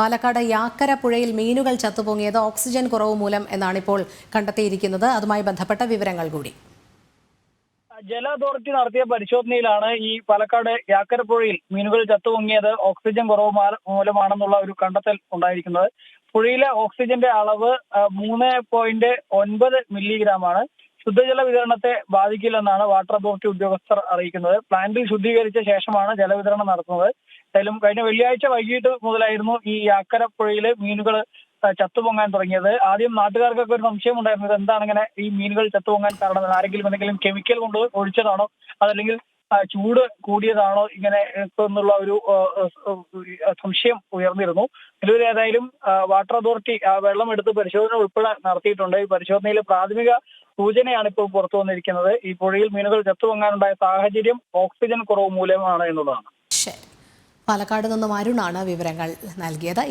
പാലക്കാട് യാക്കര പുഴയിൽ മീനുകൾ ചത്തുപൊങ്ങിയത് ഓക്സിജൻ കുറവ് മൂലം എന്നാണിപ്പോൾ കണ്ടെത്തിയിരിക്കുന്നത്. അതുമായി ബന്ധപ്പെട്ട വിവരങ്ങൾ കൂടി. ജല അതോറിറ്റി നടത്തിയ പരിശോധനയിലാണ് ഈ പാലക്കാട് യാക്കര പുഴയിൽ മീനുകൾ ചത്തുപൊങ്ങിയത് ഓക്സിജൻ കുറവ് മൂലമാണെന്നുള്ള ഒരു കണ്ടെത്തൽ ഉണ്ടായിരിക്കുന്നത്. പുഴയിലെ ഓക്സിജന്റെ അളവ് 3.9 മില്ലിഗ്രാമാണ്. ശുദ്ധജല വിതരണത്തെ ബാധിക്കില്ലെന്നാണ് വാട്ടർ അതോറിറ്റി ഉദ്യോഗസ്ഥർ അറിയിക്കുന്നത്. പ്ലാന്റിൽ ശുദ്ധീകരിച്ച ശേഷമാണ് ജലവിതരണം നടത്തുന്നത്. എന്തായാലും കഴിഞ്ഞ വെള്ളിയാഴ്ച വൈകിട്ട് മുതലായിരുന്നു ഈ യാക്കര പുഴയിലെ മീനുകൾ ചത്തുപൊങ്ങാൻ തുടങ്ങിയത്. ആദ്യം നാട്ടുകാർക്കൊക്കെ ഒരു സംശയം ഉണ്ടായിരുന്നത് എന്താണ് ഇങ്ങനെ ഈ മീനുകൾ ചത്തുപൊങ്ങാൻ കാരണം, ആരെങ്കിലും എന്തെങ്കിലും കെമിക്കൽ കൊണ്ട് ഒഴിച്ചതാണോ അതല്ലെങ്കിൽ ചൂട് കൂടിയതാണോ ഇങ്ങനെ എന്നുള്ള ഒരു സംശയം ഉയർന്നിരുന്നു. നിലവിൽ ഏതായാലും വാട്ടർ അതോറിറ്റി വെള്ളം എടുത്ത് പരിശോധന ഉൾപ്പെടെ നടത്തിയിട്ടുണ്ട്. ഈ പരിശോധനയിൽ പ്രാഥമിക സൂചനയാണ് ഇപ്പോൾ പുറത്തു വന്നിരിക്കുന്നത്. ഈ പുഴയിൽ മീനുകൾ ചത്തുപൊങ്ങാനുണ്ടായ സാഹചര്യം ഓക്സിജൻ കുറവ് മൂലമാണ് എന്നുള്ളതാണ്. പാലക്കാട് നിന്നും അരുണാണ് വിവരങ്ങൾ നൽകിയത്.